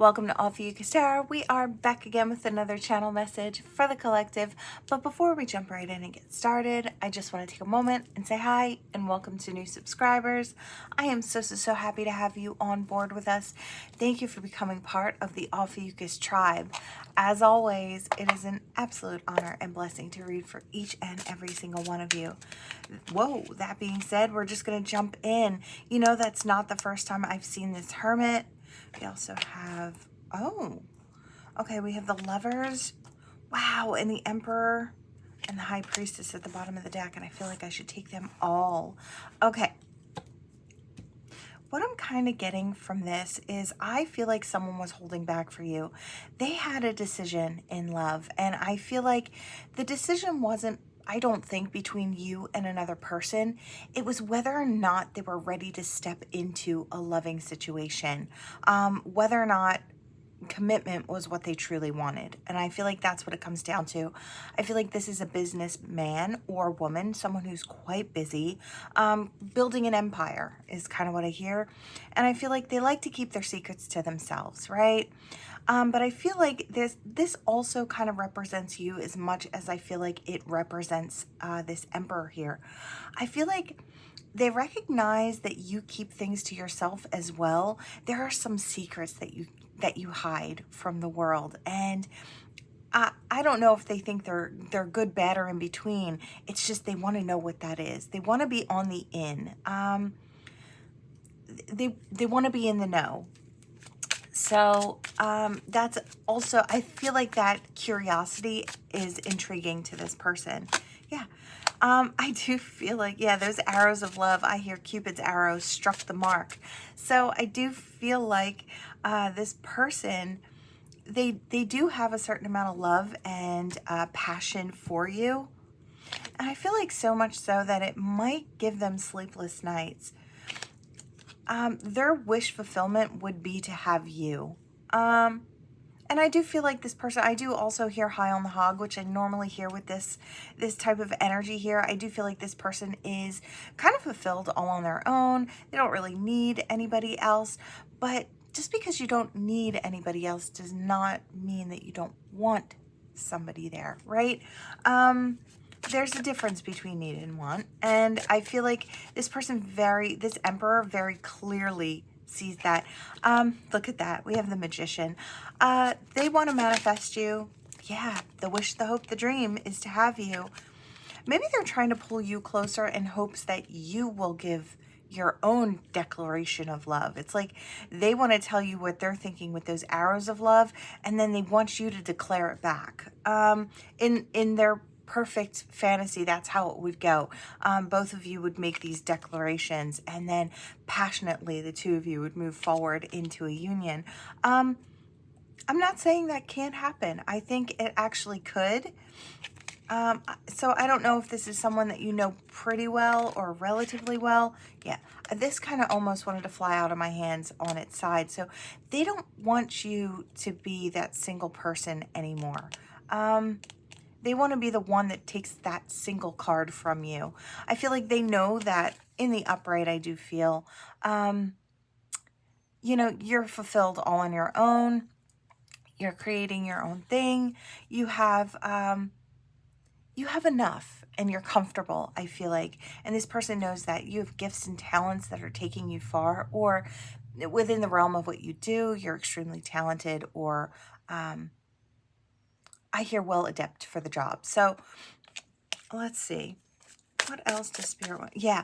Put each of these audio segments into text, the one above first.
Welcome to Ophiuchus Tarot. We are back again with another channel message for the collective. But before we jump right in and get started, I just want to take a moment and say hi and welcome to new subscribers. I am so happy to have you on board with us. Thank you for becoming part of the Ophiuchus tribe. As always, it is an absolute honor and blessing to read for each and every single one of you. Whoa, that being said, we're just going to jump in. You know, that's not the first time I've seen this Hermit. We also have, okay, we have the Lovers. Wow, and the Emperor and the High Priestess at the bottom of the deck, and I feel like I should take them all. Okay. What I'm kind of getting from this is I feel like someone was holding back for you. They had a decision in love, and I feel like the decision wasn't, I don't think, between you and another person. It was whether or not they were ready to step into a loving situation, whether or not commitment was what they truly wanted. And I feel like that's what it comes down to. I feel like this is a businessman or woman, someone who's quite busy, building an empire is kind of what I hear. And I feel like they like to keep their secrets to themselves, right? But I feel like this also kind of represents you as much as I feel like it represents this Emperor here. I feel like they recognize that you keep things to yourself as well. There are some secrets that you hide from the world, and I don't know if they think they're good, bad, or in between. It's just they want to know what that is. They want to be on the in. They want to be in the know. So that's also, I feel like that curiosity is intriguing to this person. Yeah. I do feel like, yeah, those arrows of love, I hear Cupid's arrows struck the mark. So I do feel like this person, they do have a certain amount of love and passion for you. And I feel like so much so that it might give them sleepless nights. Their wish fulfillment would be to have you. And I do feel like this person, I do also hear high on the hog, which I normally hear with this type of energy here. I do feel like this person is kind of fulfilled all on their own. They don't really need anybody else. But just because you don't need anybody else does not mean that you don't want somebody there, right? There's a difference between need and want. And I feel like this person this Emperor very clearly sees that. Look at that. We have the Magician. They want to manifest you. Yeah, the wish, the hope, the dream is to have you. Maybe they're trying to pull you closer in hopes that you will give your own declaration of love. It's like they want to tell you what they're thinking with those arrows of love, and then they want you to declare it back. In their perfect fantasy, that's how it would go. Both of you would make these declarations, and then passionately the two of you would move forward into a union. I'm not saying that can't happen. I think it actually could. So I don't know if this is someone that you know pretty well or relatively well. Yeah, this kind of almost wanted to fly out of my hands on its side. So they don't want you to be that single person anymore. They want to be the one that takes that single card from you. I feel like they know that in the upright, I do feel, you know, you're fulfilled all on your own. You're creating your own thing. You have enough and you're comfortable, I feel like. And this person knows that you have gifts and talents that are taking you far, or within the realm of what you do, you're extremely talented, or I hear well adept for the job. So let's see. What else does Spirit want? Yeah.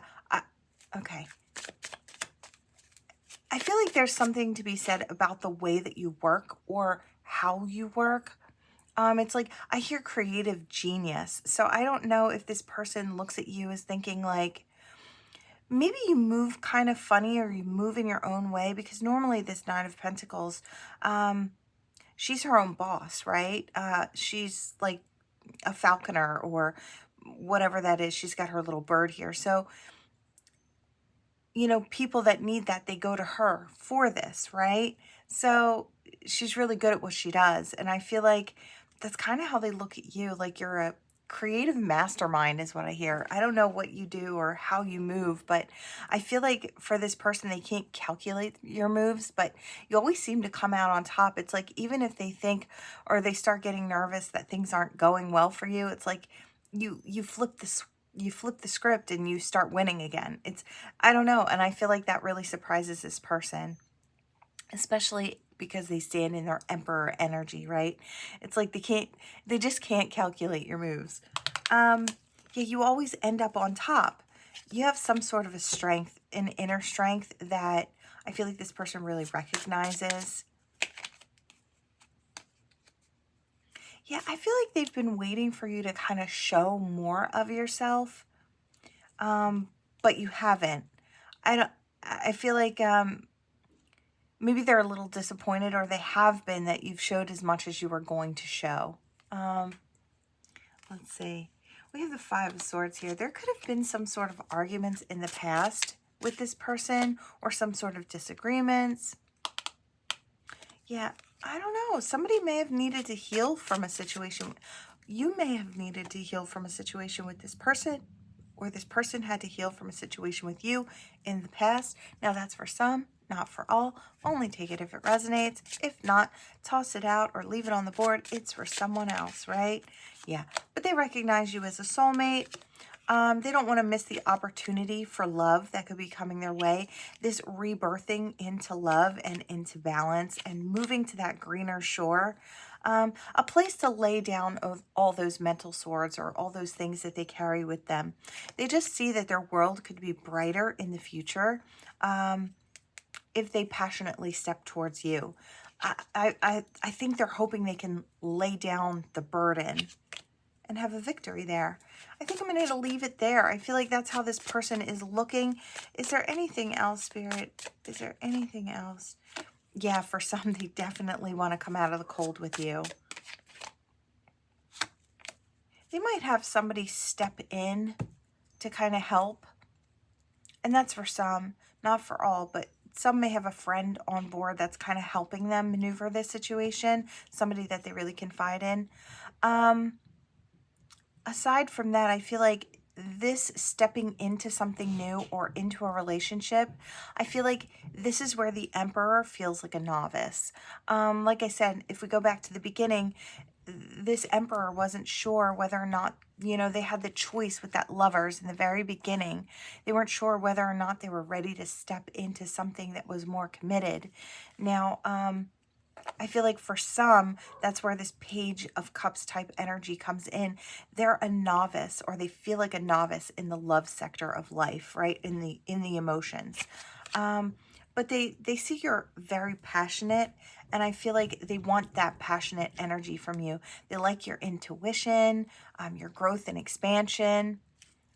Okay. I feel like there's something to be said about the way that you work or how you work. It's like I hear creative genius. So I don't know if this person looks at you as thinking like, maybe you move kind of funny or you move in your own way, because normally this Nine of Pentacles, she's her own boss, right? She's like a falconer or whatever that is. She's got her little bird here. So, you know, people that need that, they go to her for this, right? So she's really good at what she does. And I feel like that's kind of how they look at you. Like you're creative mastermind is what I hear. I don't know what you do or how you move, but I feel like for this person, they can't calculate your moves, but you always seem to come out on top. It's like even if they think or they start getting nervous that things aren't going well for you, it's like you flip the script and you start winning again. I don't know, and I feel like that really surprises this person, especially because they stand in their emperor energy, right? It's like they just can't calculate your moves. Yeah, you always end up on top. You have some sort of a strength, an inner strength that I feel like this person really recognizes. Yeah, I feel like they've been waiting for you to kind of show more of yourself, but you haven't. I feel like maybe they're a little disappointed, or they have been, that you've showed as much as you were going to show. Let's see. We have the Five of Swords here. There could have been some sort of arguments in the past with this person, or some sort of disagreements. Yeah, I don't know. Somebody may have needed to heal from a situation. You may have needed to heal from a situation with this person, or this person had to heal from a situation with you in the past. Now that's for some, not for all. Only take it if it resonates. If not, toss it out or leave it on the board. It's for someone else, right? Yeah, but they recognize you as a soulmate. They don't want to miss the opportunity for love that could be coming their way. This rebirthing into love and into balance and moving to that greener shore. A place to lay down of all those mental swords or all those things that they carry with them. They just see that their world could be brighter in the future if they passionately step towards you. I think they're hoping they can lay down the burden and have a victory there. I think I'm going to leave it there. I feel like that's how this person is looking. Is there anything else, Spirit? Is there anything else? Yeah, for some, they definitely want to come out of the cold with you. They might have somebody step in to kind of help. And that's for some, not for all, but some may have a friend on board that's kind of helping them maneuver this situation. Somebody that they really confide in. Aside from that, I feel like this stepping into something new or into a relationship, I feel like this is where the Emperor feels like a novice. Like I said, if we go back to the beginning, this Emperor wasn't sure whether or not, they had the choice with that Lovers in the very beginning. They weren't sure whether or not they were ready to step into something that was more committed. Now, I feel like for some, that's where this Page of Cups type energy comes in. They're a novice, or they feel like a novice in the love sector of life, right? In the emotions. But they see you're very passionate, and I feel like they want that passionate energy from you. They like your intuition, your growth and expansion.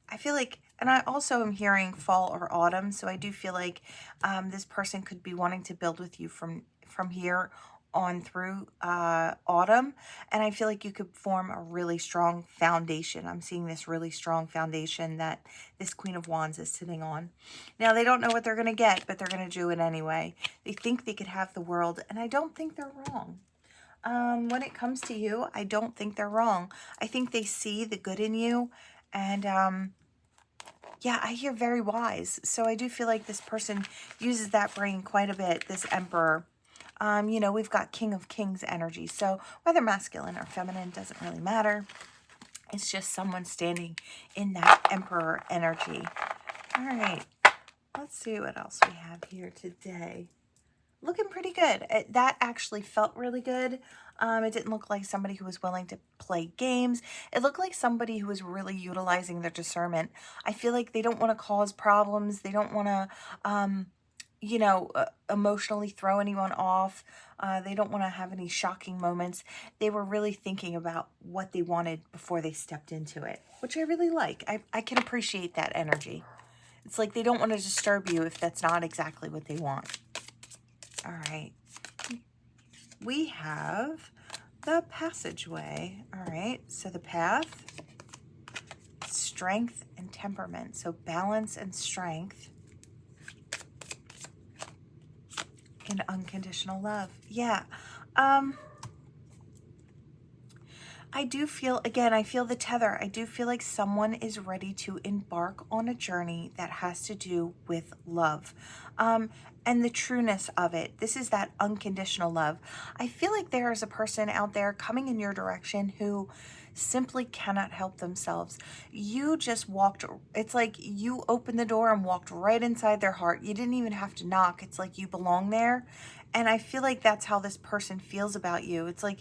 I feel like, and I also am hearing fall or autumn, so I do feel like this person could be wanting to build with you from here on through autumn, and I feel like you could form a really strong foundation. I'm seeing this really strong foundation that this Queen of Wands is sitting on. Now, they don't know what they're going to get, but they're going to do it anyway. They think they could have the world, and I don't think they're wrong. When it comes to you, I don't think they're wrong. I think they see the good in you, and yeah, I hear very wise. So I do feel like this person uses that brain quite a bit, this Emperor. We've got King of Kings energy. So whether masculine or feminine doesn't really matter. It's just someone standing in that Emperor energy. All right. Let's see what else we have here today. Looking pretty good. That actually felt really good. It didn't look like somebody who was willing to play games. It looked like somebody who was really utilizing their discernment. I feel like they don't want to cause problems. They don't want to, emotionally throw anyone off. They don't want to have any shocking moments. They were really thinking about what they wanted before they stepped into it, which I really like. I can appreciate that energy. It's like they don't want to disturb you if that's not exactly what they want. All right. We have the passageway. All right. So the path, strength and temperament. So balance and strength. And unconditional love. Yeah. I do feel, again, I feel the tether. I do feel like someone is ready to embark on a journey that has to do with love, and the trueness of it. This is that unconditional love. I feel like there is a person out there coming in your direction who simply cannot help themselves. You just walked, it's like you opened the door and walked right inside their heart. You didn't even have to knock. It's like you belong there. And I feel like that's how this person feels about you. It's like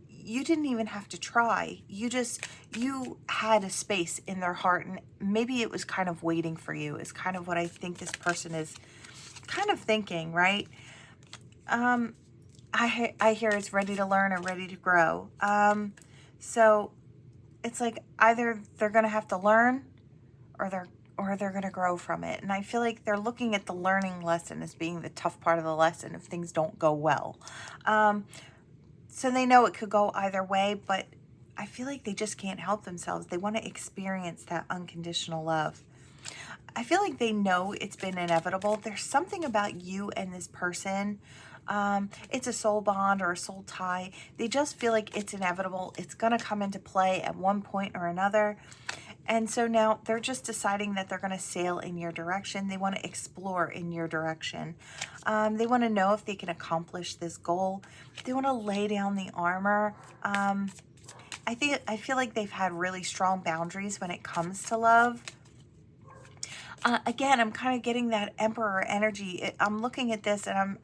you didn't even have to try. You had a space in their heart, and maybe it was kind of waiting for you, is kind of what I think this person is kind of thinking, right? I hear it's ready to learn or ready to grow. So it's like either they're going to have to learn or they're going to grow from it. And I feel like they're looking at the learning lesson as being the tough part of the lesson if things don't go well. So they know it could go either way, but I feel like they just can't help themselves. They want to experience that unconditional love. I feel like they know it's been inevitable. There's something about you and this person. It's a soul bond or a soul tie. They just feel like it's inevitable. It's going to come into play at one point or another. And so now they're just deciding that they're going to sail in your direction. They want to explore in your direction. They want to know if they can accomplish this goal. They want to lay down the armor. I feel like they've had really strong boundaries when it comes to love. Again, I'm kind of getting that Emperor energy. I'm looking at this and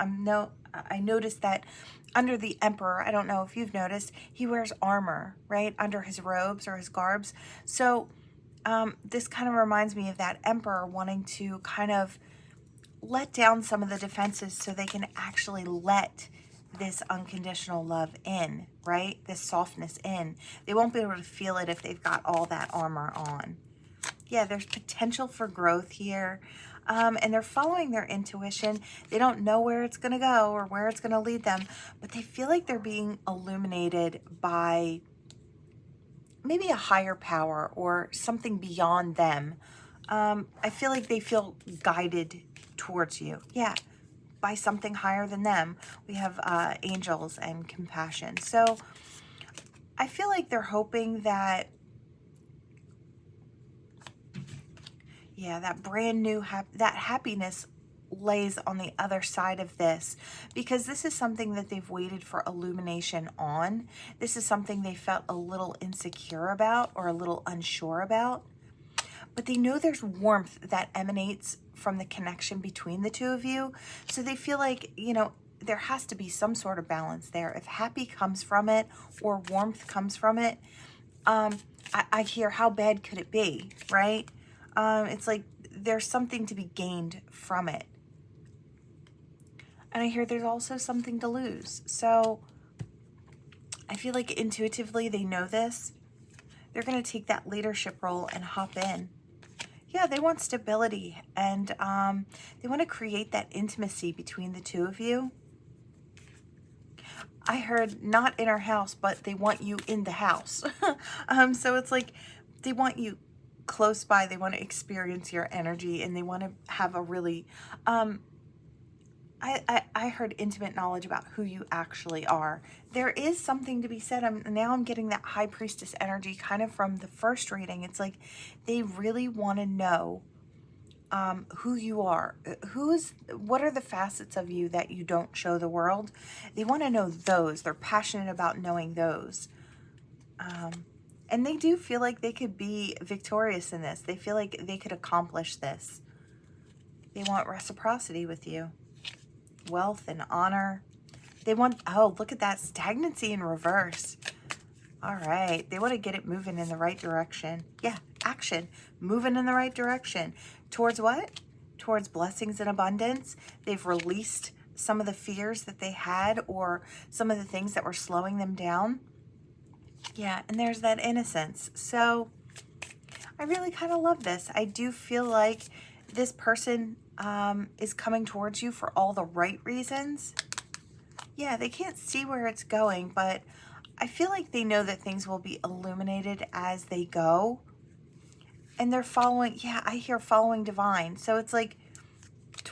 I noticed that under the Emperor, I don't know if you've noticed, he wears armor, right? Under his robes or his garbs. So this kind of reminds me of that Emperor wanting to kind of let down some of the defenses so they can actually let this unconditional love in, right? This softness in. They won't be able to feel it if they've got all that armor on. Yeah, there's potential for growth here. And they're following their intuition. They don't know where it's going to go or where it's going to lead them, but they feel like they're being illuminated by maybe a higher power or something beyond them. I feel like they feel guided towards you. Yeah, by something higher than them. We have angels and compassion. So I feel like they're hoping that, yeah, that brand new, that happiness lays on the other side of this, because this is something that they've waited for illumination on. This is something they felt a little insecure about or a little unsure about, but they know there's warmth that emanates from the connection between the two of you. So they feel like, you know, there has to be some sort of balance there. If happy comes from it or warmth comes from it, I hear, how bad could it be, right? It's like there's something to be gained from it. And I hear there's also something to lose. So I feel like intuitively they know this. They're going to take that leadership role and hop in. Yeah, they want stability, and they want to create that intimacy between the two of you. I heard not in our house, but they want you in the house. So it's like they want you close by. They want to experience your energy, and they want to have a really I heard intimate knowledge about who you actually are. There is something to be said. I'm getting that high priestess energy kind of from the first reading. It's like they really want to know who you are. What are the facets of you that you don't show the world? They want to know those. They're passionate about knowing those. And they do feel like they could be victorious in this. They feel like they could accomplish this. They want reciprocity with you. Wealth and honor. They want, oh, look at that, stagnancy in reverse. All right, they want to get it moving in the right direction. Yeah, action, moving in the right direction. Towards what? Towards blessings and abundance. They've released some of the fears that they had or some of the things that were slowing them down. Yeah, and there's that innocence. So I really kind of love this. I do feel like this person is coming towards you for all the right reasons. Yeah, they can't see where it's going, but I feel like they know that things will be illuminated as they go. And they're following, yeah, I hear following divine. So it's like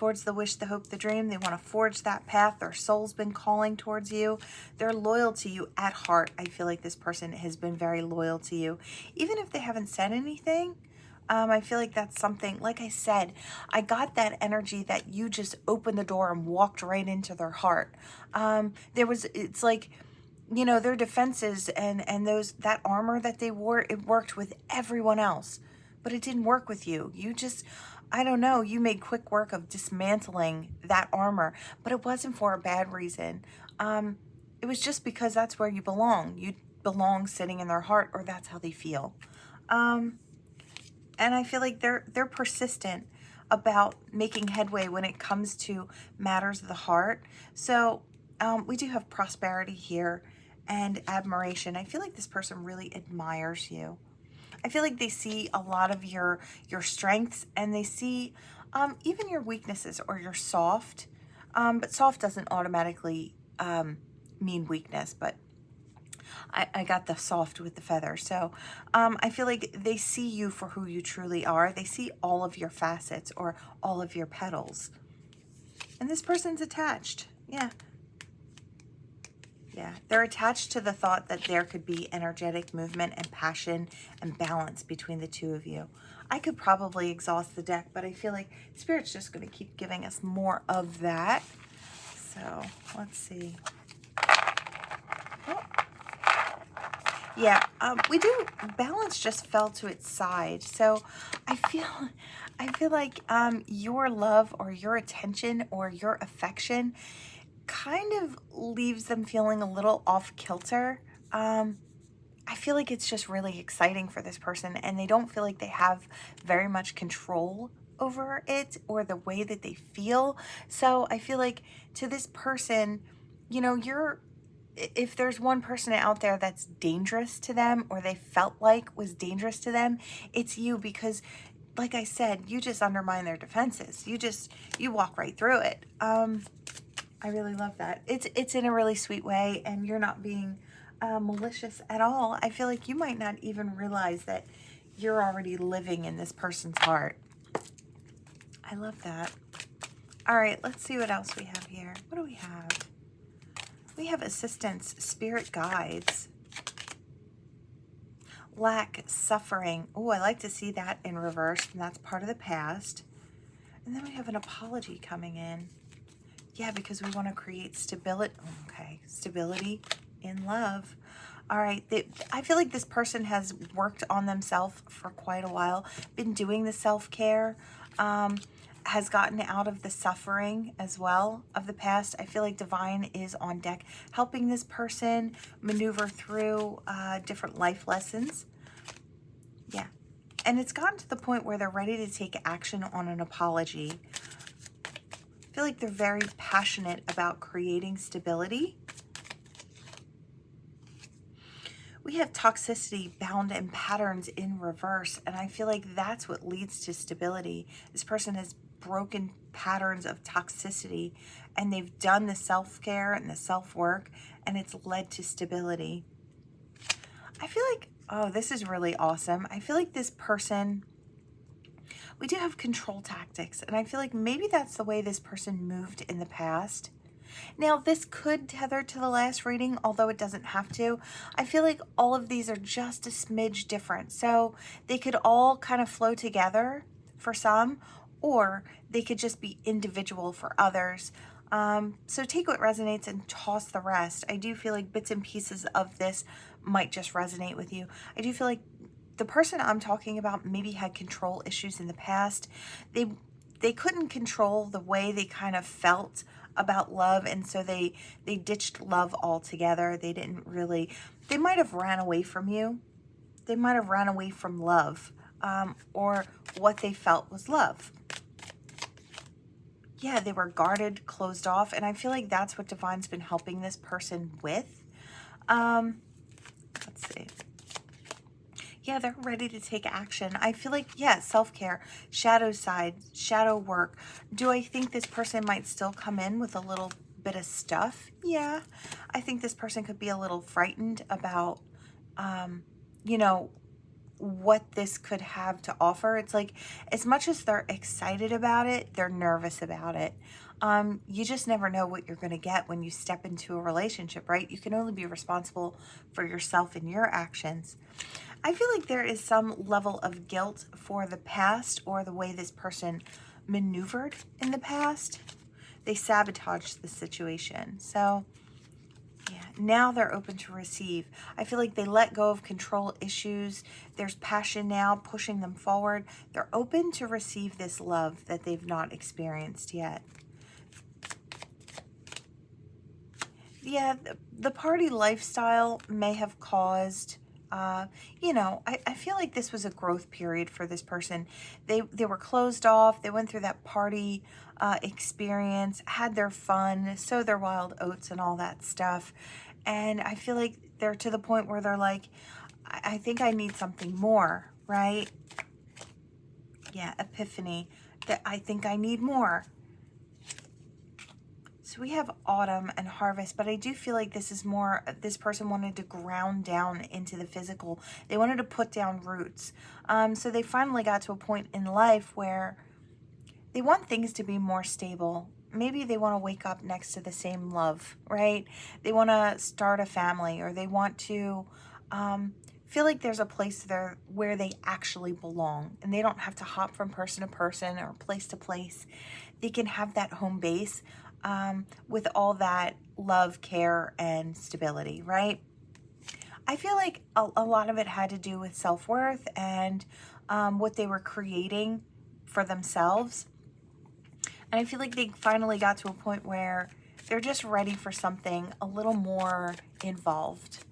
towards the wish, the hope, the dream. They want to forge that path. Their soul's been calling towards you. They're loyal to you at heart. I feel like this person has been very loyal to you. Even if they haven't said anything, I feel like that's something, like I said, I got that energy that you just opened the door and walked right into their heart. It's like, you know, their defenses and that armor that they wore, it worked with everyone else, but it didn't work with you. You just, I don't know, you made quick work of dismantling that armor, but it wasn't for a bad reason. It was just because that's where you belong. You belong sitting in their heart, or that's how they feel. And I feel like they're persistent about making headway when it comes to matters of the heart. So we do have prosperity here and admiration. I feel like this person really admires you. I feel like they see a lot of your strengths, and they see even your weaknesses, or you're soft. But soft doesn't automatically mean weakness, but I got the soft with the feather. So I feel like they see you for who you truly are. They see all of your facets, or all of your petals. And this person's attached. Yeah. Yeah. They're attached to the thought that there could be energetic movement and passion and balance between the two of you. I could probably exhaust the deck, but I feel like Spirit's just going to keep giving us more of that. So let's see. Oh. Yeah, we do. Balance just fell to its side. So I feel like your love, or your attention, or your affection kind of leaves them feeling a little off kilter. I feel like it's just really exciting for this person, and they don't feel like they have very much control over it, or the way that they feel. So I feel like to this person, you know, if there's one person out there that's dangerous to them, or they felt like was dangerous to them, it's you, because like I said, you just undermine their defenses. You walk right through it. I really love that. It's in a really sweet way, and you're not being malicious at all. I feel like you might not even realize that you're already living in this person's heart. I love that. All right, let's see what else we have here. What do we have? We have assistance, spirit guides, lack, suffering. Oh, I like to see that in reverse, and that's part of the past. And then we have an apology coming in. Yeah, because we want to create stability. Okay, stability in love. All right, I feel like this person has worked on themselves for quite a while, been doing the self-care, has gotten out of the suffering as well of the past. I feel like Divine is on deck, helping this person maneuver through different life lessons. Yeah, and it's gotten to the point where they're ready to take action on an apology. I feel like they're very passionate about creating stability. We have toxicity, bound in patterns in reverse, and I feel like that's what leads to stability. This person has broken patterns of toxicity, and they've done the self-care and the self-work, and it's led to stability. I feel like, oh, this is really awesome. I feel like this person, we do have control tactics, and I feel like maybe that's the way this person moved in the past. Now, this could tether to the last reading, although it doesn't have to. I feel like all of these are just a smidge different. So they could all kind of flow together for some, or they could just be individual for others. So take what resonates and toss the rest. I do feel like bits and pieces of this might just resonate with you. I do feel like the person I'm talking about maybe had control issues in the past. They couldn't control the way they kind of felt about love, and so they ditched love altogether. They didn't really, they might have ran away from you. They might have ran away from love, or what they felt was love. Yeah, they were guarded, closed off, and I feel like that's what Divine's been helping this person with. Let's see. Yeah, they're ready to take action. I feel like, yeah, self-care, shadow side, shadow work. Do I think this person might still come in with a little bit of stuff? Yeah. I think this person could be a little frightened about, you know, what this could have to offer. It's like, as much as they're excited about it, they're nervous about it. You just never know what you're going to get when you step into a relationship, right? You can only be responsible for yourself and your actions. I feel like there is some level of guilt for the past or the way this person maneuvered in the past. They sabotaged the situation. So yeah, now they're open to receive. I feel like they let go of control issues. There's passion now pushing them forward. They're open to receive this love that they've not experienced yet. Yeah, the party lifestyle may have caused, you know, I feel like this was a growth period for this person. They were closed off. They went through that party experience, had their fun, sowed their wild oats and all that stuff. And I feel like they're to the point where they're like, I think I need something more, right? Yeah, epiphany. That I think I need more. So we have autumn and harvest, but I do feel like this is more, this person wanted to ground down into the physical. They wanted to put down roots. So they finally got to a point in life where they want things to be more stable. Maybe they want to wake up next to the same love, right? They want to start a family, or they want to feel like there's a place there where they actually belong, and they don't have to hop from person to person or place to place. They can have that home base with all that love, care, and stability, right? I feel like a lot of it had to do with self-worth and what they were creating for themselves. And I feel like they finally got to a point where they're just ready for something a little more involved.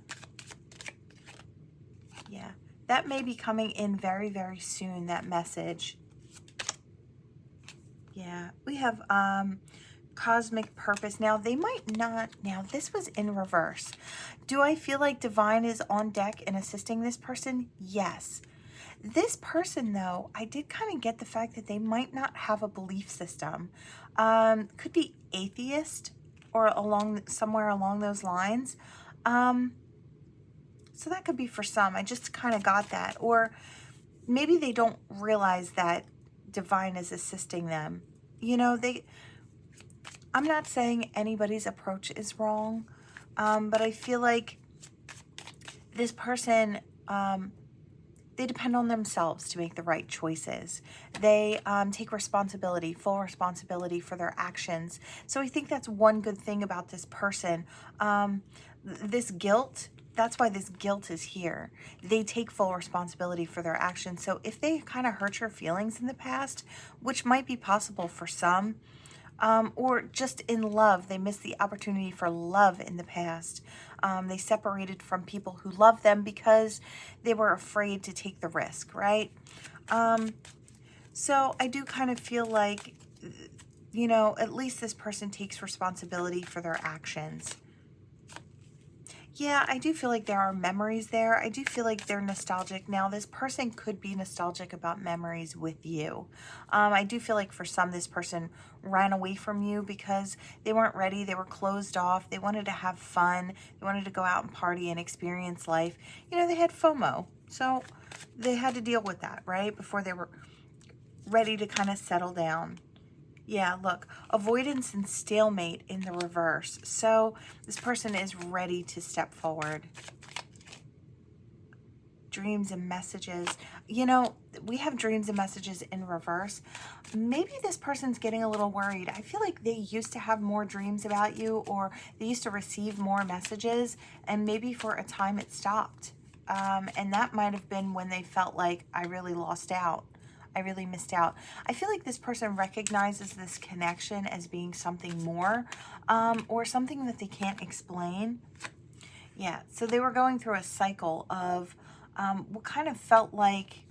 Yeah, that may be coming in very, very soon, that message. Yeah, we have cosmic purpose. Now, they might not, now this was in reverse. Do I feel like divine is on deck and assisting this person? Yes. This person, though, I did kind of get the fact that they might not have a belief system. Could be atheist or somewhere along those lines. So that could be for some. I just kind of got that. Or maybe they don't realize that divine is assisting them. You know, I'm not saying anybody's approach is wrong, but I feel like this person, they depend on themselves to make the right choices. They take responsibility, full responsibility for their actions. So I think that's one good thing about this person. This guilt, that's why this guilt is here. They take full responsibility for their actions. So if they kind of hurt your feelings in the past, which might be possible for some, or just in love, they missed the opportunity for love in the past. They separated from people who loved them because they were afraid to take the risk, right? So I do kind of feel like, you know, at least this person takes responsibility for their actions. Yeah, I do feel like there are memories there. I do feel like they're nostalgic. Now, this person could be nostalgic about memories with you. I do feel like for some, this person ran away from you because they weren't ready. They were closed off. They wanted to have fun. They wanted to go out and party and experience life. You know, they had FOMO. So they had to deal with that, right? Before they were ready to kind of settle down. Yeah, look, avoidance and stalemate in the reverse. So this person is ready to step forward. Dreams and messages. You know, we have dreams and messages in reverse. Maybe this person's getting a little worried. I feel like they used to have more dreams about you, or they used to receive more messages, and maybe for a time it stopped. And that might have been when they felt like, I really lost out. I really missed out. I feel like this person recognizes this connection as being something more, or something that they can't explain. Yeah, so they were going through a cycle of what kind of felt like,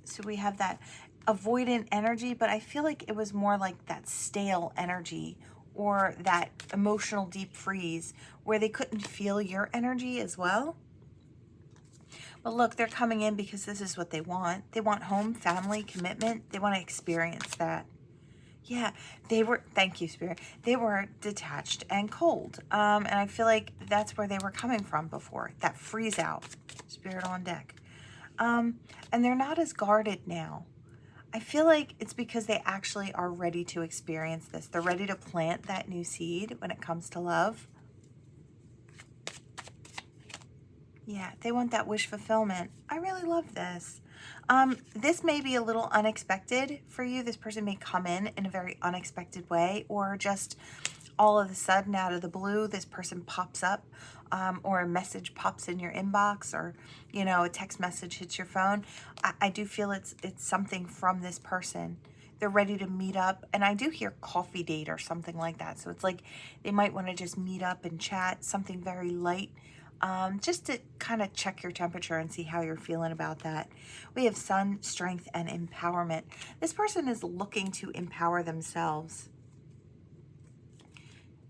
so we have that avoidant energy, but I feel like it was more like that stale energy, or that emotional deep freeze where they couldn't feel your energy as well. But look, they're coming in because this is what they want. They want home, family, commitment. They want to experience that. Yeah, they were, thank you, Spirit. They were detached and cold. And I feel like that's where they were coming from before. That freeze out. Spirit on deck. And they're not as guarded now. I feel like it's because they actually are ready to experience this. They're ready to plant that new seed when it comes to love. Yeah, they want that wish fulfillment. I really love this. This may be a little unexpected for you. This person may come in a very unexpected way, or just all of a sudden out of the blue, this person pops up, or a message pops in your inbox, or, you know, a text message hits your phone. I do feel it's something from this person. They're ready to meet up, and I do hear coffee date or something like that. So it's like they might want to just meet up and chat, something very light, just to kind of check your temperature and see how you're feeling about that. We have sun, strength, and empowerment. This person is looking to empower themselves.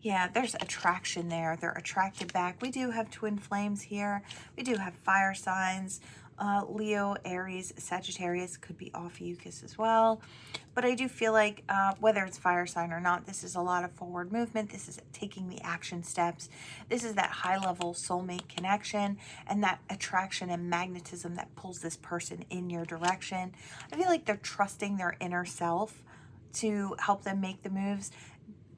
Yeah, there's attraction there. They're attracted back. We do have twin flames here. We do have fire signs. Leo, Aries, Sagittarius, could be Ophiuchus as well. But I do feel like whether it's fire sign or not, this is a lot of forward movement. This is taking the action steps. This is that high level soulmate connection and that attraction and magnetism that pulls this person in your direction. I feel like they're trusting their inner self to help them make the moves.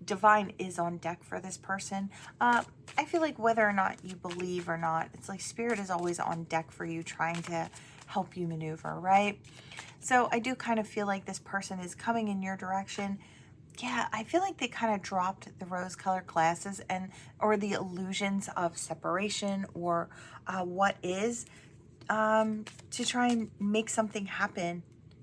Divine is on deck for this person. I feel like whether or not you believe or not, it's like Spirit is always on deck for you, trying to help you maneuver, right? So I do kind of feel like this person is coming in your direction. Yeah, I feel like they kind of dropped the rose-colored glasses or the illusions of separation or what is, to try and make something happen.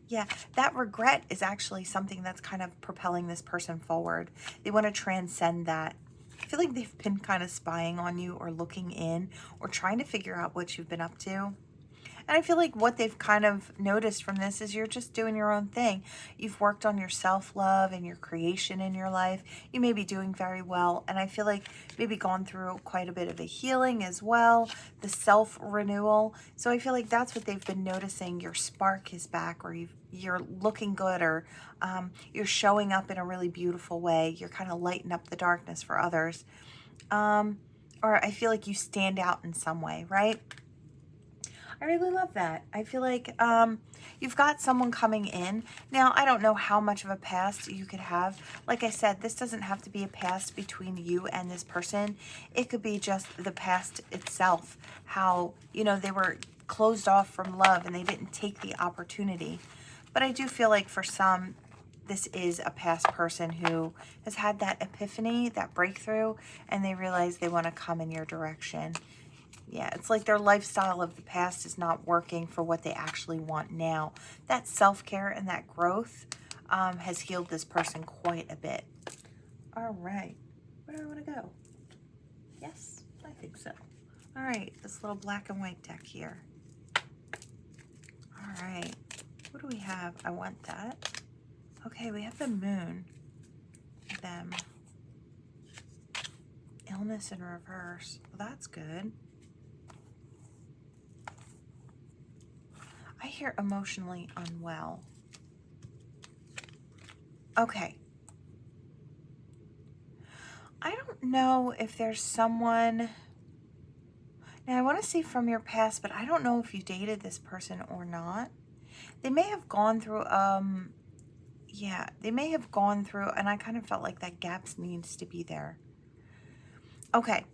Yeah, that regret is actually something that's kind of propelling this person forward. They want to transcend that. I feel like they've been kind of spying on you or looking in or trying to figure out what you've been up to. And I feel like what they've kind of noticed from this is you're just doing your own thing. You've worked on your self-love and your creation in your life. You may be doing very well. And I feel like maybe gone through quite a bit of a healing as well, the self-renewal. So I feel like that's what they've been noticing. Your spark is back, or you're looking good, or you're showing up in a really beautiful way. You're kind of lighting up the darkness for others. Or I feel like you stand out in some way, right? I really love that. I feel like you've got someone coming in. Now, I don't know how much of a past you could have. Like I said, this doesn't have to be a past between you and this person. It could be just the past itself. How, you know, they were closed off from love and they didn't take the opportunity. But I do feel like for some, this is a past person who has had that epiphany, that breakthrough, and they realize they want to come in your direction. Yeah, it's like their lifestyle of the past is not working for what they actually want now. That self-care and that growth has healed this person quite a bit. All right. Where do I want to go? Yes, I think so. All right, this little black and white deck here. All right. What do we have? I want that. Okay, we have the moon. Them. Illness in reverse. Well, that's good. I hear emotionally unwell. Okay. I don't know if there's someone... Now, I want to see from your past, but I don't know if you dated this person or not. They may have gone through, yeah, they may have gone through, and I kind of felt like that gap needs to be there. Okay.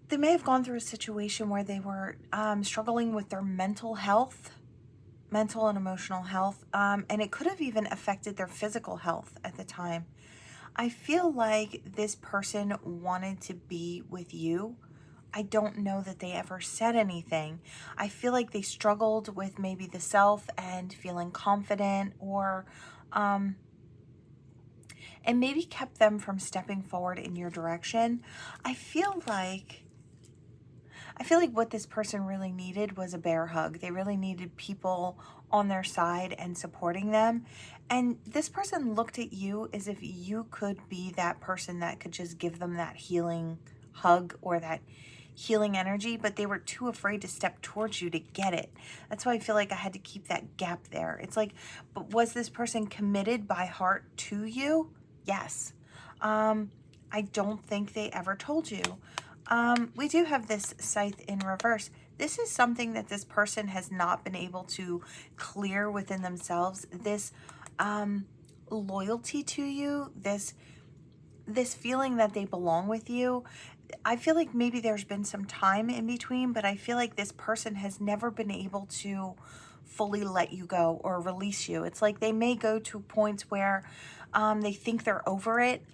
They may have gone through a situation where they were struggling with their mental health, mental and emotional health, and it could have even affected their physical health at the time. I feel like this person wanted to be with you. I don't know that they ever said anything. I feel like they struggled with maybe the self and feeling confident, or and maybe kept them from stepping forward in your direction. I feel like what this person really needed was a bear hug. They really needed people on their side and supporting them. And this person looked at you as if you could be that person that could just give them that healing hug or that healing energy, but they were too afraid to step towards you to get it. That's why I feel like I had to keep that gap there. It's like, but was this person committed by heart to you? Yes. I don't think they ever told you. We do have this scythe in reverse. This is something that this person has not been able to clear within themselves. This loyalty to you, this feeling that they belong with you. I feel like maybe there's been some time in between, but I feel like this person has never been able to fully let you go or release you. It's like they may go to points where they think they're over it,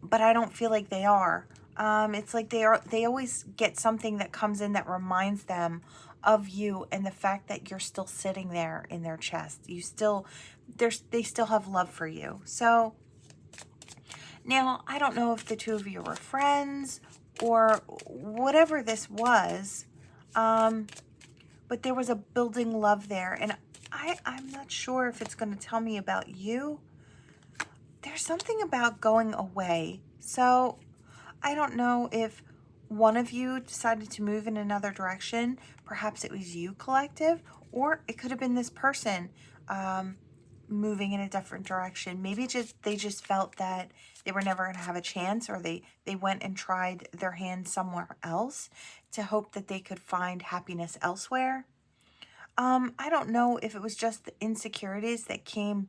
but I don't feel like they are. It's like they always get something that comes in that reminds them of you and the fact that you're still sitting there in their chest. They still have love for you. So now, I don't know if the two of you were friends or whatever this was, but there was a building love there. And I'm not sure if it's going to tell me about you. There's something about going away. So I don't know if one of you decided to move in another direction. Perhaps it was you, collective, or it could have been this person moving in a different direction. Maybe they just felt that they were never going to have a chance, or they went and tried their hand somewhere else to hope that they could find happiness elsewhere. I don't know if it was just the insecurities that came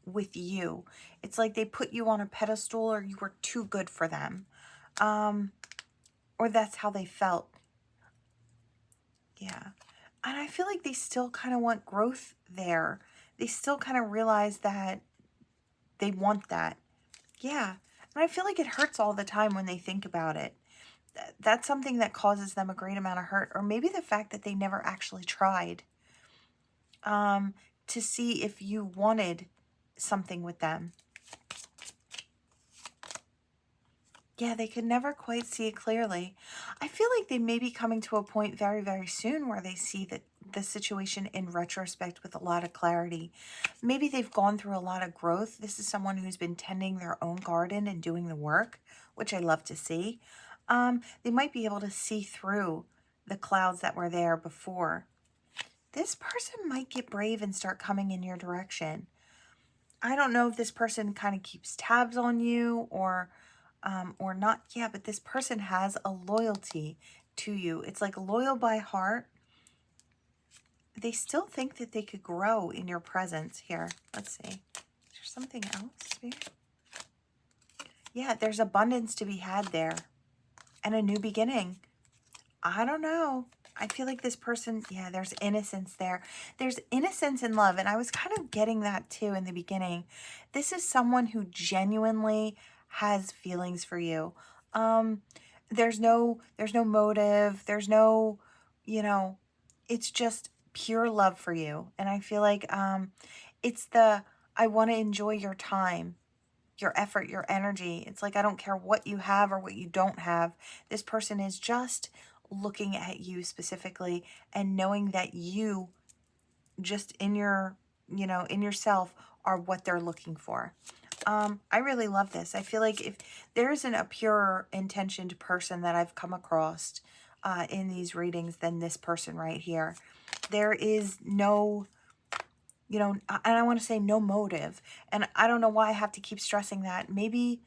with you. It's like they put you on a pedestal, or you were too good for them. Or that's how they felt. Yeah. And I feel like they still kind of want growth there. They still kind of realize that they want that. Yeah. And I feel like it hurts all the time when they think about it. That's something that causes them a great amount of hurt. Or maybe the fact that they never actually tried to see if you wanted something with them. Yeah, they could never quite see it clearly. I feel like they may be coming to a point very, very soon where they see that the situation in retrospect with a lot of clarity. Maybe they've gone through a lot of growth. This is someone who's been tending their own garden and doing the work, which I love to see. They might be able to see through the clouds that were there before. This person might get brave and start coming in your direction. I don't know if this person kind of keeps tabs on you or not. Yeah, but this person has a loyalty to you. It's like loyal by heart. They still think that they could grow in your presence. Here, let's see. Is there something else here? Yeah, there's abundance to be had there and a new beginning. I don't know. I feel like this person, yeah, there's innocence there. There's innocence in love. And I was kind of getting that too in the beginning. This is someone who genuinely has feelings for you. There's no motive. There's no, it's just pure love for you. And I feel like it's I want to enjoy your time, your effort, your energy. It's like, I don't care what you have or what you don't have. This person is just looking at you specifically and knowing that you just in your, in yourself are what they're looking for. I really love this. I feel like if there isn't a pure intentioned person that I've come across in these readings than this person right here. There is no, and I want to say no motive. And I don't know why I have to keep stressing that. Maybe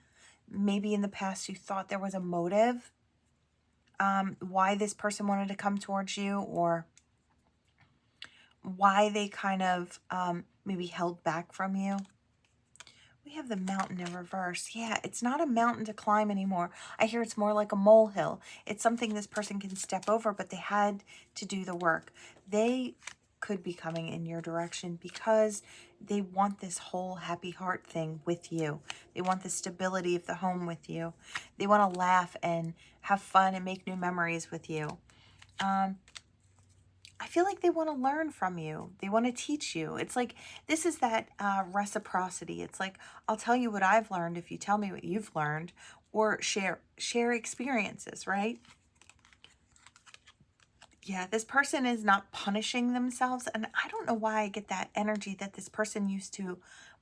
in the past you thought there was a motive, why this person wanted to come towards you, or why they kind of maybe held back from you. We have the mountain in reverse. Yeah, it's not a mountain to climb anymore. I hear it's more like a molehill. It's something this person can step over, but they had to do the work. They could be coming in your direction because they want this whole happy heart thing with you. They want the stability of the home with you. They want to laugh and have fun and make new memories with you. I feel like they want to learn from you. They want to teach you. It's like, this is that reciprocity. It's like, I'll tell you what I've learned if you tell me what you've learned, or share experiences, right? Yeah, this person is not punishing themselves. And I don't know why I get that energy that this person used to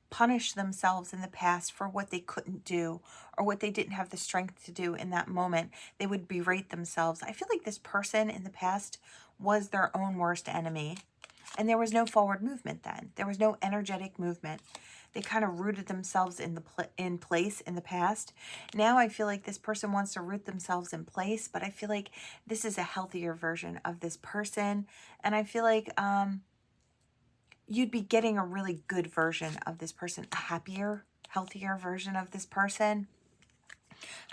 punish themselves in the past for what they couldn't do or what they didn't have the strength to do in that moment. They would berate themselves. I feel like this person in the past was their own worst enemy. And there was no forward movement then. There was no energetic movement. They kind of rooted themselves in place in the past. Now I feel like this person wants to root themselves in place, but I feel like this is a healthier version of this person. And I feel like you'd be getting a really good version of this person, a happier, healthier version of this person.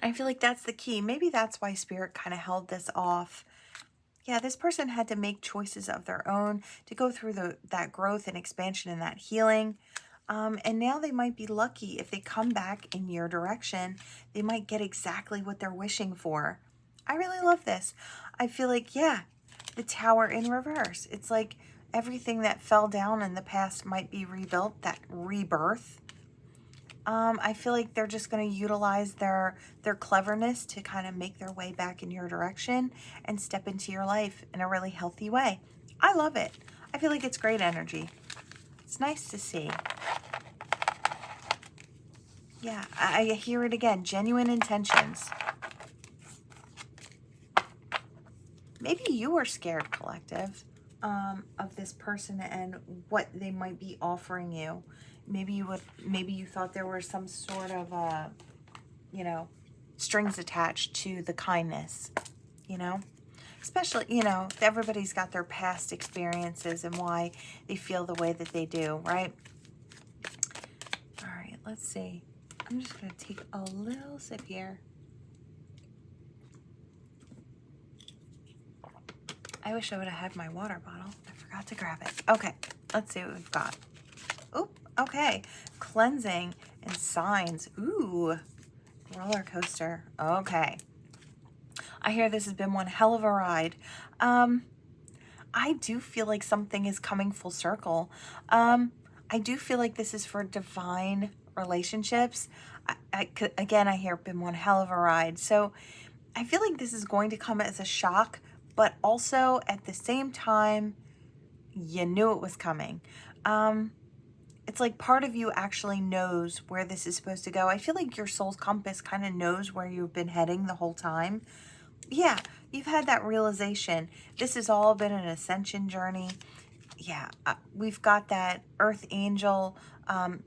And I feel like that's the key. Maybe that's why Spirit kind of held this off. Yeah, this person had to make choices of their own to go through that growth and expansion and that healing. And now they might be lucky if they come back in your direction. They might get exactly what they're wishing for. I really love this. I feel like, yeah, the Tower in reverse. It's like everything that fell down in the past might be rebuilt, that rebirth. I feel like they're just going to utilize their cleverness to kind of make their way back in your direction and step into your life in a really healthy way. I love it. I feel like it's great energy. It's nice to see. Yeah, I hear it again. Genuine intentions. Maybe you were scared, collective, of this person and what they might be offering you. Maybe you thought there were some sort of, you know, strings attached to the kindness, you know? Especially, you know, everybody's got their past experiences and why they feel the way that they do, right? All right, let's see. I'm just going to take a little sip here. I wish I would have had my water bottle. I forgot to grab it. Okay, let's see what we've got. Oh, okay. Cleansing and signs. Ooh, roller coaster. Okay. I hear this has been one hell of a ride. I do feel like something is coming full circle. I do feel like this is for divine relationships. Again, I hear been one hell of a ride. So I feel like this is going to come as a shock, but also at the same time, you knew it was coming. It's like part of you actually knows where this is supposed to go. I feel like your soul's compass kind of knows where you've been heading the whole time. Yeah, you've had that realization. This has all been an ascension journey. Yeah, we've got that earth angel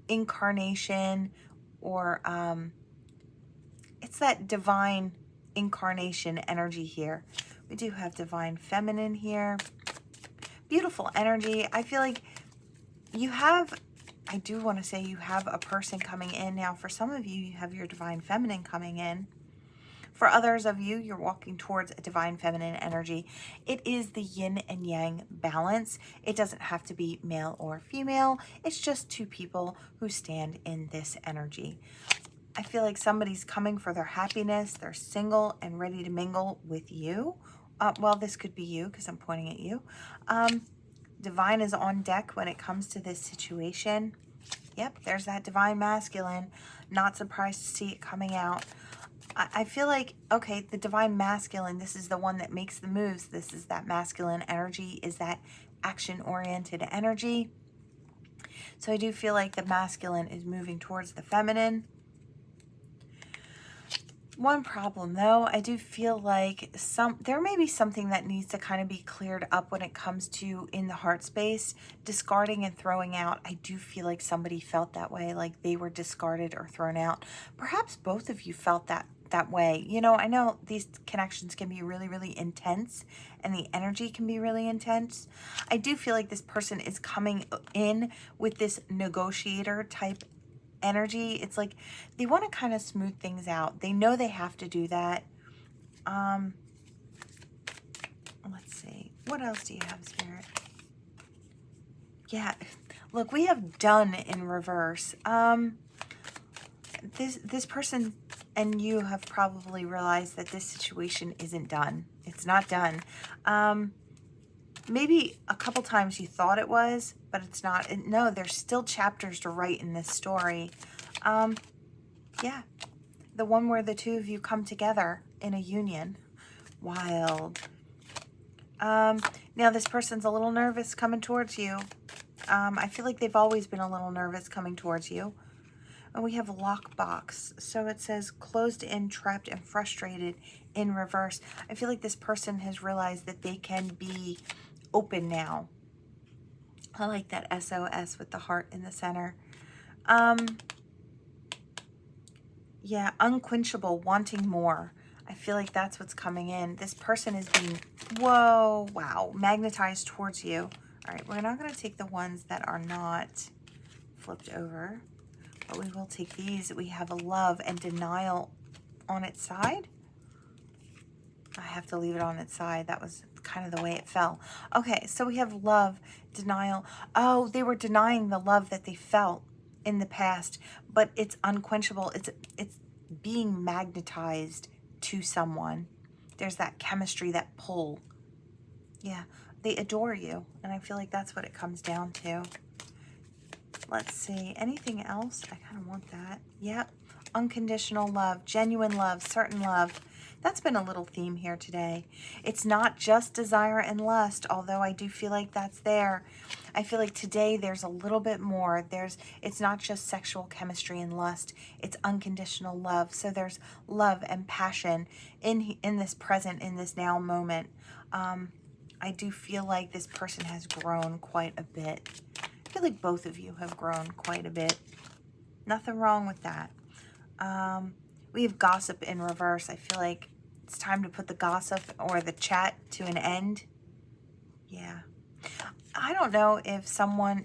incarnation, or it's that divine incarnation energy here. We do have divine feminine here. Beautiful energy. I feel like you have, I do want to say you have a person coming in now. For some of you, you have your divine feminine coming in. For others of you, you're walking towards a divine feminine energy. It is the yin and yang balance. It doesn't have to be male or female. It's just two people who stand in this energy. I feel like somebody's coming for their happiness. They're single and ready to mingle with you. Well, this could be you because I'm pointing at you. Divine is on deck when it comes to this situation. Yep, there's that divine masculine. Not surprised to see it coming out. I feel like, okay, the divine masculine, this is the one that makes the moves. This is that masculine energy, is that action-oriented energy. So I do feel like the masculine is moving towards the feminine. One problem though, I do feel like there may be something that needs to kind of be cleared up when it comes to in the heart space, discarding and throwing out. I do feel like somebody felt that way, like they were discarded or thrown out. Perhaps both of you felt that way. You know, I know these connections can be really, really intense and the energy can be really intense. I do feel like this person is coming in with this negotiator type energy. It's like they want to kind of smooth things out. They know they have to do that. Let's see. What else do you have, Spirit? Yeah. Look, we have done in reverse. This person and you have probably realized that this situation isn't done. It's not done. Maybe a couple times you thought it was, but it's not. No, there's still chapters to write in this story. Yeah, the one where the two of you come together in a union. Wild. Now this person's a little nervous coming towards you. I feel like they've always been a little nervous coming towards you. And we have lockbox. So it says closed in, trapped, and frustrated in reverse. I feel like this person has realized that they can be open now. I like that SOS with the heart in the center. Yeah, unquenchable, wanting more. I feel like that's what's coming in. This person is being, whoa, wow, magnetized towards you. All right, we're not going to take the ones that are not flipped over, but we will take these. We have a love and denial on its side. I have to leave it on its side. That was kind of the way it fell. Okay, so we have love, denial. Oh, they were denying the love that they felt in the past, but it's unquenchable. It's being magnetized to someone. There's that chemistry, that pull. Yeah, they adore you, and I feel like that's what it comes down to. Let's see, anything else? I kind of want that. Yep, unconditional love, genuine love, certain love. That's been a little theme here today. It's not just desire and lust, although I do feel like that's there. I feel like today there's a little bit more. It's not just sexual chemistry and lust. It's unconditional love. So there's love and passion in this present, in this now moment. I do feel like this person has grown quite a bit. I feel like both of you have grown quite a bit. Nothing wrong with that. We have gossip in reverse. I feel like it's time to put the gossip or the chat to an end. Yeah. I don't know if someone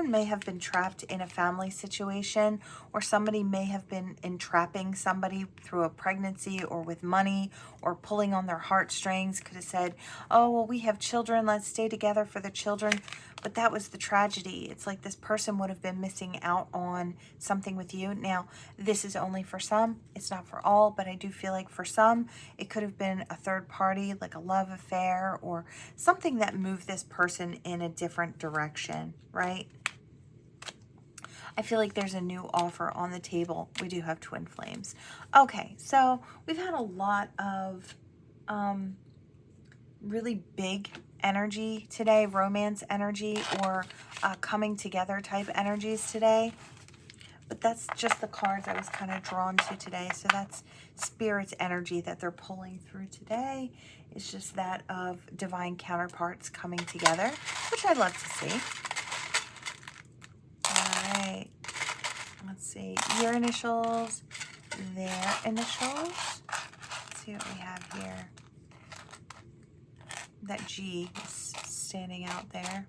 may have been trapped in a family situation, or somebody may have been entrapping somebody through a pregnancy or with money or pulling on their heartstrings. Could have said, oh, well, we have children, let's stay together for the children. But that was the tragedy. It's like this person would have been missing out on something with you. Now, this is only for some. It's not for all, but I do feel like for some, it could have been a third party, like a love affair or something that moved this person in a different direction, right? I feel like there's a new offer on the table. We do have twin flames. Okay, so we've had a lot of really big energy today, romance energy or coming together type energies today. But that's just the cards I was kind of drawn to today. So that's Spirit's energy that they're pulling through today. It's just that of divine counterparts coming together, which I'd love to see. All right. Let's see. Your initials, their initials. Let's see what we have here. That G is standing out there.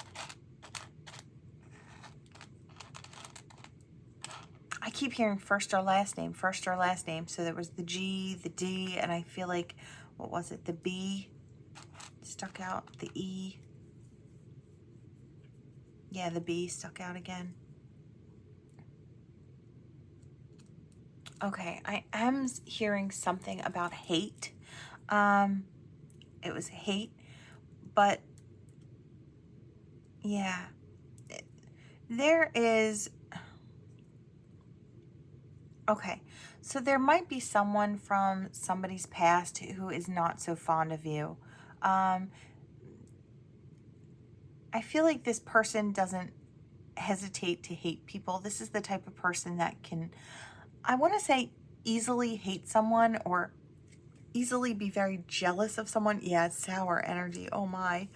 I keep hearing first or last name, first or last name. So there was the G, the D, and I feel like, what was it? The B stuck out, the E. Yeah, the B stuck out again. Okay, I am hearing something about hate. It was hate, but yeah, there is, okay, so there might be someone from somebody's past who is not so fond of you. I feel like this person doesn't hesitate to hate people. This is the type of person that can, I want to say, easily hate someone or easily be very jealous of someone. Yeah, it's sour energy. Oh my.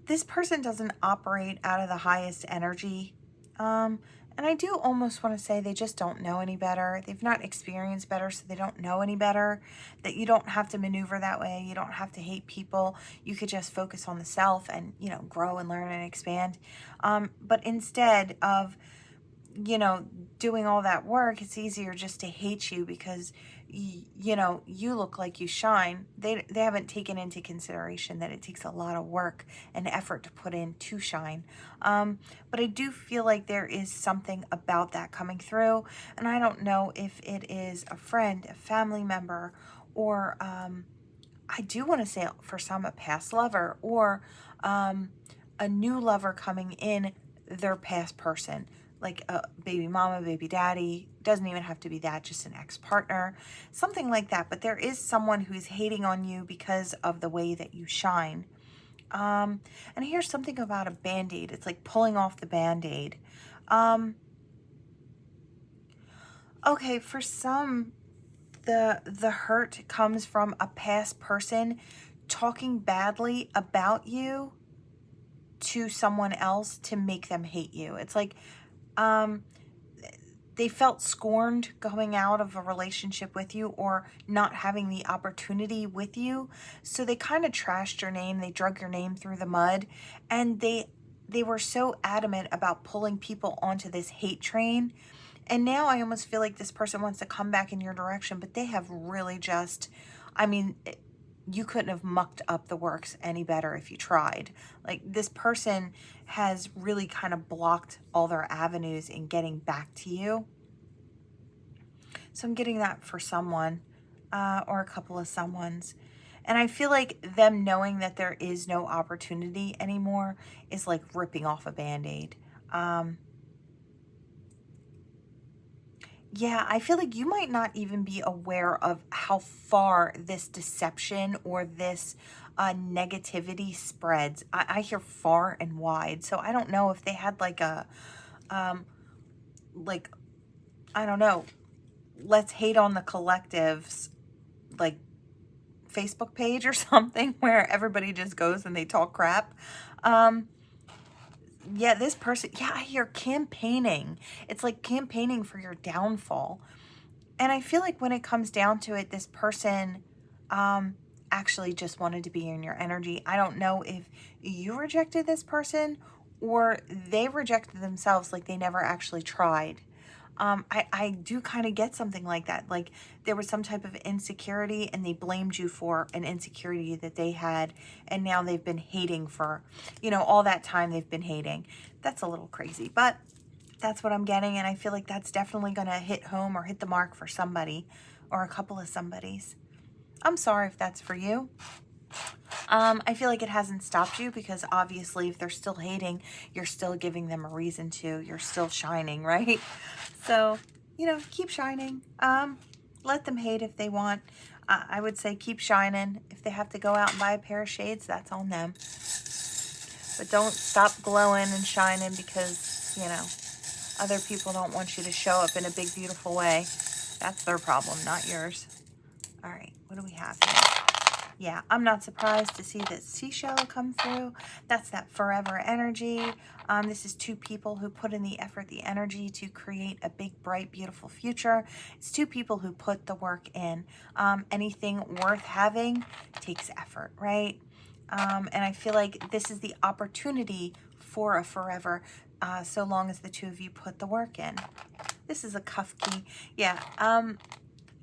This person doesn't operate out of the highest energy. And I do almost want to say they just don't know any better. They've not experienced better, so they don't know any better. That you don't have to maneuver that way. You don't have to hate people. You could just focus on the self and, you know, grow and learn and expand. But instead of, you know, doing all that work, it's easier just to hate you because, you know, you look like you shine. They haven't taken into consideration that it takes a lot of work and effort to put in to shine. But I do feel like there is something about that coming through, and I don't know if it is a friend, a family member, or I do want to say for some a past lover or a new lover coming in their past person. Like a baby mama, baby daddy, doesn't even have to be that, just an ex-partner, something like that. But there is someone who's hating on you because of the way that you shine. And here's something about a Band-Aid. It's like pulling off the Band-Aid. Okay, for some, the hurt comes from a past person talking badly about you to someone else to make them hate you. It's like they felt scorned going out of a relationship with you or not having the opportunity with you. So they kind of trashed your name. They drug your name through the mud, and they were so adamant about pulling people onto this hate train. And now I almost feel like this person wants to come back in your direction, but they have really just, I mean, you couldn't have mucked up the works any better if you tried. Like, this person has really kind of blocked all their avenues in getting back to you. So I'm getting that for someone, or a couple of someones. And I feel like them knowing that there is no opportunity anymore is like ripping off a Band-Aid. Yeah, I feel like you might not even be aware of how far this deception or this negativity spreads. I hear far and wide. So I don't know if they had like a, like, I don't know, let's hate on the collectives, like, Facebook page or something where everybody just goes and they talk crap. Yeah, this person, yeah, I hear campaigning. It's like campaigning for your downfall. And I feel like when it comes down to it, this person actually just wanted to be in your energy. I don't know if you rejected this person or they rejected themselves, like they never actually tried. I do kind of get something like that. Like there was some type of insecurity and they blamed you for an insecurity that they had. And now they've been hating for, you know, all that time they've been hating. That's a little crazy, but that's what I'm getting. And I feel like that's definitely going to hit home or hit the mark for somebody or a couple of somebodies. I'm sorry if that's for you. I feel like it hasn't stopped you because obviously if they're still hating, you're still giving them a reason to. You're still shining, right? So, you know, keep shining. Let them hate if they want. I would say keep shining. If they have to go out and buy a pair of shades, that's on them. But don't stop glowing and shining because, you know, other people don't want you to show up in a big, beautiful way. That's their problem, not yours. All right, what do we have here? Yeah, I'm not surprised to see that seashell come through. That's that forever energy. This is two people who put in the effort, the energy to create a big, bright, beautiful future. It's two people who put the work in. Anything worth having takes effort, right? And I feel like this is the opportunity for a forever, so long as the two of you put the work in. This is a cuff key. Yeah,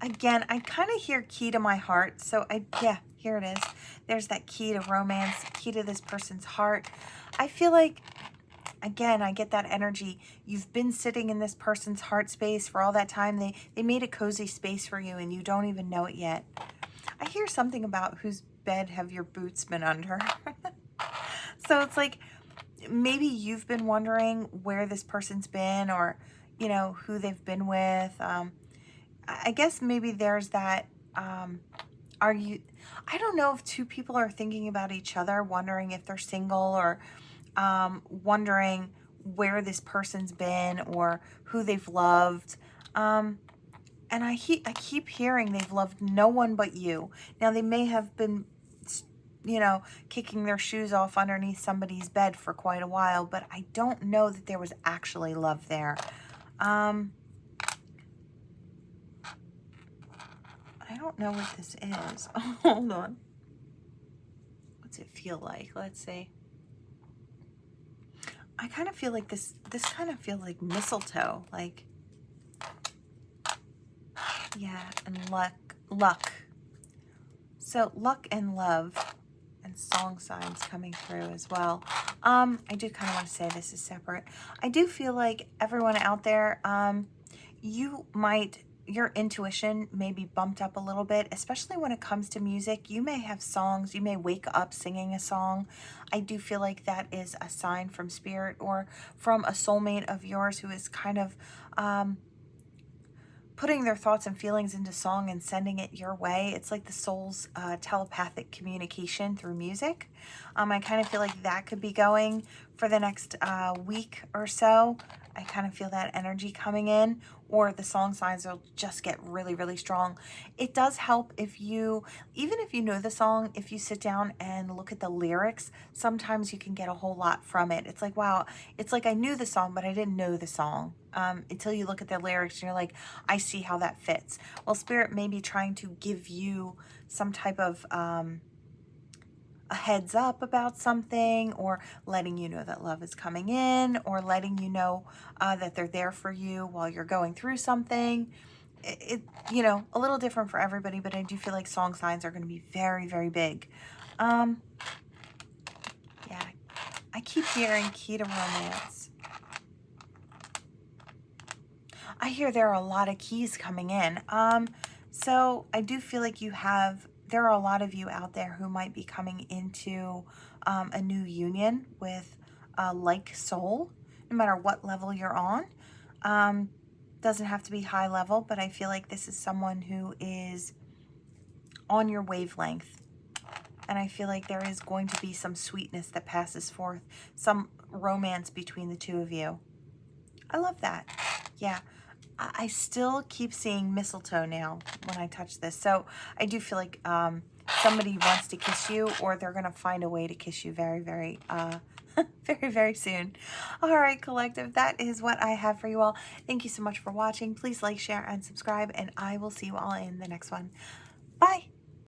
again, I kind of hear key to my heart. So yeah, here it is. There's that key to romance, key to this person's heart. I feel like, again, I get that energy. You've been sitting in this person's heart space for all that time. They made a cozy space for you and you don't even know it yet. I hear something about whose bed have your boots been under. So it's like, maybe you've been wondering where this person's been or, you know, who they've been with. I guess maybe there's that, I don't know if two people are thinking about each other, wondering if they're single or wondering where this person's been or who they've loved. And I keep hearing they've loved no one but you. Now, they may have been, you know, kicking their shoes off underneath somebody's bed for quite a while, but I don't know that there was actually love there. I don't know what this is. Hold on. What's it feel like? Let's see. I kind of feel like this kind of feels like mistletoe. Like, yeah, and luck. So luck and love and song signs coming through as well. I do kind of want to say this is separate. I do feel like everyone out there, your intuition may be bumped up a little bit, especially when it comes to music. You may have songs, you may wake up singing a song. I do feel like that is a sign from spirit or from a soulmate of yours who is kind of putting their thoughts and feelings into song and sending it your way. It's like the soul's telepathic communication through music. I kind of feel like that could be going for the next week or so. I kind of feel that energy coming in, or the song signs will just get really, really strong. It does help if you, even if you know the song, if you sit down and look at the lyrics, sometimes you can get a whole lot from it. It's like, wow, it's like I knew the song, but I didn't know the song until you look at the lyrics and you're like, I see how that fits. Well, Spirit may be trying to give you some type of a heads up about something, or letting you know that love is coming in, or letting you know that they're there for you while you're going through something. You know, a little different for everybody, but I do feel like song signs are going to be very, very big. Yeah, I keep hearing key to romance. I hear there are a lot of keys coming in. So I do feel like there are a lot of you out there who might be coming into a new union with a like soul, no matter what level you're on. Doesn't have to be high level, but I feel like this is someone who is on your wavelength. And I feel like there is going to be some sweetness that passes forth, some romance between the two of you. I love that. Yeah. I still keep seeing mistletoe now when I touch this. So I do feel like somebody wants to kiss you, or they're going to find a way to kiss you very, very, very, very soon. All right, collective, that is what I have for you all. Thank you so much for watching. Please like, share, and subscribe, and I will see you all in the next one. Bye.